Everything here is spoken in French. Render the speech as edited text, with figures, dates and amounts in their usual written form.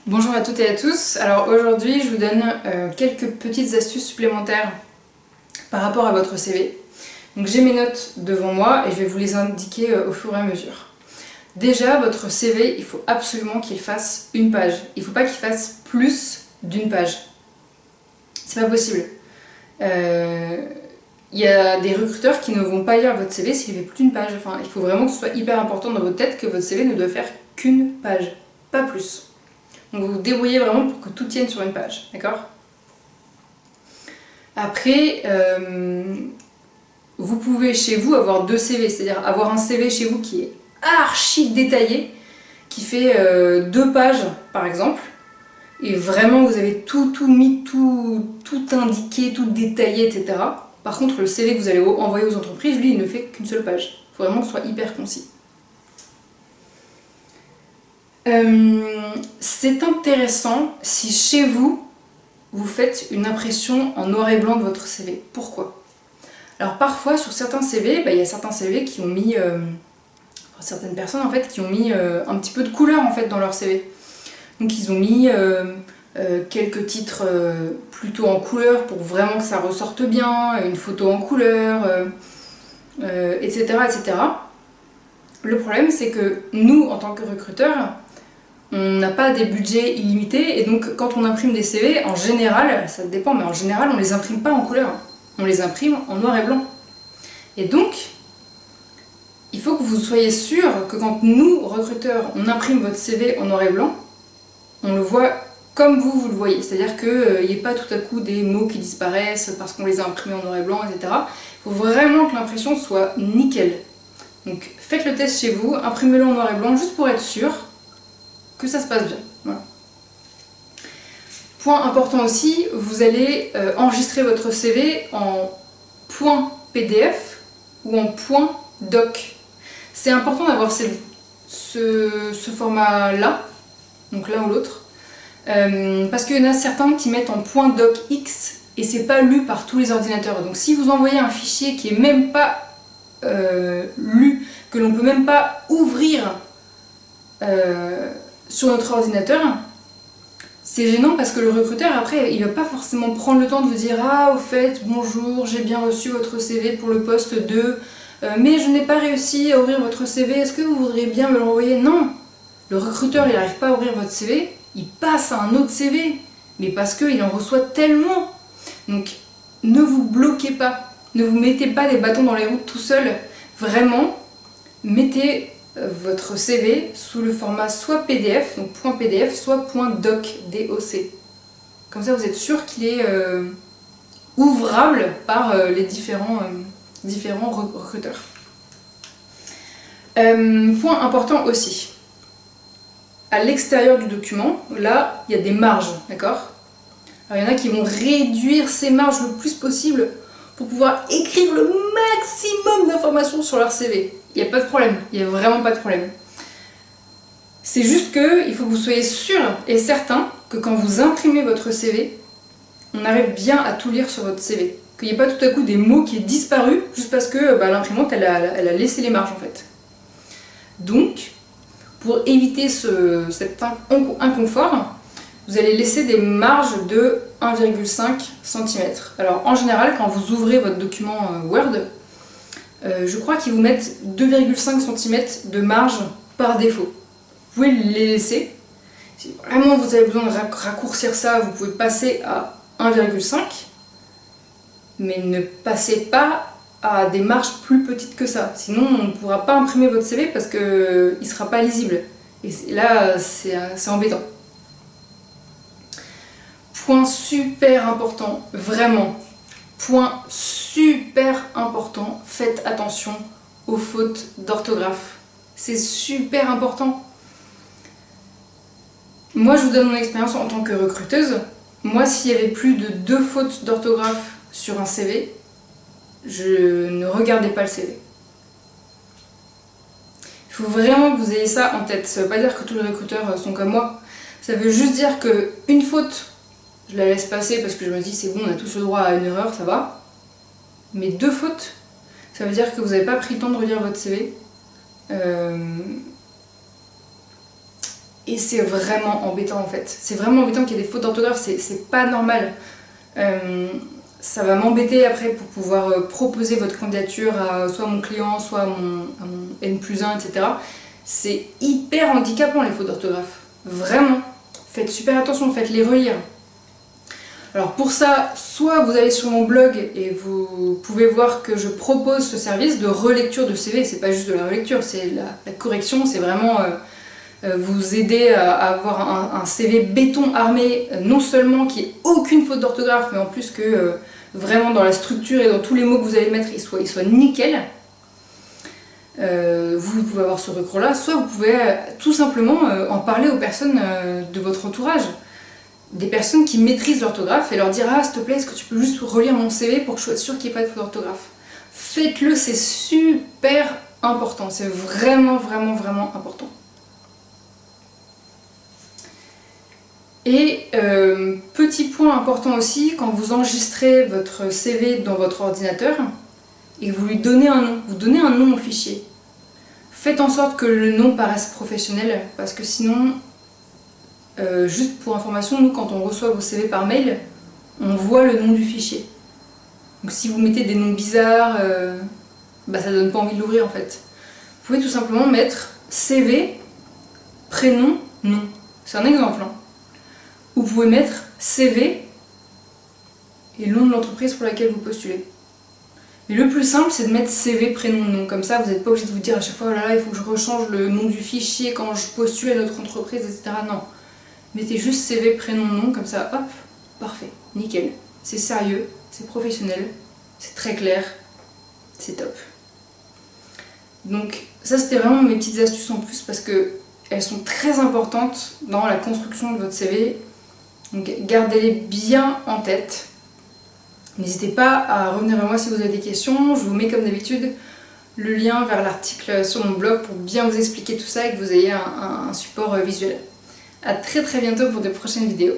Bonjour à toutes et à tous. Alors aujourd'hui, je vous donne quelques petites astuces supplémentaires par rapport à votre CV. Donc j'ai mes notes devant moi et je vais vous les indiquer au fur et à mesure. Déjà, votre CV, il faut absolument qu'il fasse une page. Il ne faut pas qu'il fasse plus d'une page. C'est pas possible. Il y a des recruteurs qui ne vont pas lire votre CV s'il fait plus d'une page. Enfin, il faut vraiment que ce soit hyper important dans votre tête que votre CV ne doit faire qu'une page, pas plus. Donc vous vous débrouillez vraiment pour que tout tienne sur une page, d'accord? Après, vous pouvez chez vous avoir deux CV, c'est-à-dire avoir un CV chez vous qui est archi détaillé, qui fait 2 pages par exemple, et vraiment vous avez tout mis, tout indiqué, tout détaillé, etc. Par contre, le CV que vous allez envoyer aux entreprises, lui, il ne fait qu'une seule page. Il faut vraiment que ce soit hyper concis. C'est intéressant si chez vous, vous faites une impression en noir et blanc de votre CV. Pourquoi? Alors parfois sur certains CV, il y a certains CV qui ont mis, certaines personnes en fait qui ont mis un petit peu de couleur en fait dans leur CV. Donc ils ont mis quelques titres plutôt en couleur pour vraiment que ça ressorte bien, une photo en couleur, etc., etc. Le problème c'est que nous en tant que recruteurs, on n'a pas des budgets illimités et donc quand on imprime des CV, en général, ça dépend, mais en général on les imprime pas en couleur, on les imprime en noir et blanc. Et donc, il faut que vous soyez sûr que quand nous, recruteurs, on imprime votre CV en noir et blanc, on le voit comme vous le voyez. C'est-à-dire qu'il n'y ait pas tout à coup des mots qui disparaissent parce qu'on les a imprimés en noir et blanc, etc. Il faut vraiment que l'impression soit nickel. Donc faites le test chez vous, imprimez-le en noir et blanc juste pour être sûr que ça se passe bien. Voilà. Point important aussi, vous allez enregistrer votre CV en .pdf ou en .doc. C'est important d'avoir ce format-là, donc l'un ou l'autre, parce qu'il y en a certains qui mettent en .docx et c'est pas lu par tous les ordinateurs. Donc si vous envoyez un fichier qui est même pas lu, que l'on peut même pas ouvrir sur notre ordinateur, c'est gênant parce que le recruteur après il va pas forcément prendre le temps de vous dire ah au fait bonjour j'ai bien reçu votre CV pour le poste de mais je n'ai pas réussi à ouvrir votre CV, est-ce que vous voudriez bien me l'envoyer? Non, le recruteur il n'arrive pas à ouvrir votre CV, il passe à un autre CV, mais parce qu'il en reçoit tellement. Donc ne vous bloquez pas, ne vous mettez pas des bâtons dans les roues tout seul, vraiment mettez votre CV sous le format soit PDF, donc .pdf, soit .doc, D-O-C. Comme ça, vous êtes sûr qu'il est ouvrable par les différents recruteurs. Point important aussi. À l'extérieur du document, là, il y a des marges, d'accord? Alors, il y en a qui vont réduire ces marges le plus possible pour pouvoir écrire le maximum d'informations sur leur CV. Il n'y a pas de problème, il n'y a vraiment pas de problème. C'est juste qu'il faut que vous soyez sûr et certain que quand vous imprimez votre CV, on arrive bien à tout lire sur votre CV. Qu'il n'y ait pas tout à coup des mots qui aient disparu juste parce que l'imprimante elle a laissé les marges en fait. Donc, pour éviter cet inconfort, vous allez laisser des marges de 1,5 cm. Alors en général, quand vous ouvrez votre document Word, je crois qu'ils vous mettent 2,5 cm de marge par défaut. Vous pouvez les laisser. Si vraiment vous avez besoin de raccourcir ça, vous pouvez passer à 1,5, mais ne passez pas à des marges plus petites que ça. Sinon, on ne pourra pas imprimer votre CV parce qu'il ne sera pas lisible. Et là, c'est embêtant. Point super important, vraiment. Point super important, faites attention aux fautes d'orthographe. C'est super important. Moi, je vous donne mon expérience en tant que recruteuse. Moi, s'il y avait plus de 2 fautes d'orthographe sur un CV, je ne regardais pas le CV. Il faut vraiment que vous ayez ça en tête. Ça ne veut pas dire que tous les recruteurs sont comme moi. Ça veut juste dire qu'une faute, je la laisse passer parce que je me dis c'est bon, on a tous le droit à une erreur, ça va. Mais 2 fautes, ça veut dire que vous n'avez pas pris le temps de relire votre CV. Et c'est vraiment embêtant en fait. C'est vraiment embêtant qu'il y ait des fautes d'orthographe, c'est pas normal. Ça va m'embêter après pour pouvoir proposer votre candidature à soit mon client, soit à mon N+1, etc. C'est hyper handicapant les fautes d'orthographe. Vraiment. Faites super attention, faites-les relire. Alors pour ça, soit vous allez sur mon blog et vous pouvez voir que je propose ce service de relecture de CV. C'est pas juste de la relecture, c'est la correction, c'est vraiment vous aider à avoir un CV béton armé, non seulement qu'il n'y ait aucune faute d'orthographe, mais en plus que vraiment dans la structure et dans tous les mots que vous allez mettre, il soit nickel. Vous pouvez avoir ce recours-là, soit vous pouvez tout simplement en parler aux personnes de votre entourage. Des personnes qui maîtrisent l'orthographe et leur dire « Ah, s'il te plaît, est-ce que tu peux juste relire mon CV pour que je sois sûre qu'il n'y ait pas de faute d'orthographe ?» Faites-le, c'est super important, c'est vraiment, vraiment, vraiment important. Et petit point important aussi, quand vous enregistrez votre CV dans votre ordinateur et que vous lui donnez un nom, vous donnez un nom au fichier. Faites en sorte que le nom paraisse professionnel, parce que sinon, juste pour information, nous quand on reçoit vos CV par mail, on voit le nom du fichier. Donc si vous mettez des noms bizarres, ça donne pas envie de l'ouvrir en fait. Vous pouvez tout simplement mettre CV, prénom, nom. C'est un exemple. Hein. Vous pouvez mettre CV et le nom de l'entreprise pour laquelle vous postulez. Mais le plus simple, c'est de mettre CV, prénom, nom. Comme ça, vous n'êtes pas obligé de vous dire à chaque fois, oh là là, il faut que je rechange le nom du fichier quand je postule à notre entreprise, etc. Non. Mettez juste CV, prénom, nom, comme ça, hop, parfait, nickel. C'est sérieux, c'est professionnel, c'est très clair, c'est top. Donc ça, c'était vraiment mes petites astuces en plus parce que elles sont très importantes dans la construction de votre CV. Donc gardez-les bien en tête. N'hésitez pas à revenir vers moi si vous avez des questions. Je vous mets comme d'habitude le lien vers l'article sur mon blog pour bien vous expliquer tout ça et que vous ayez un support visuel. A très bientôt pour de prochaines vidéos.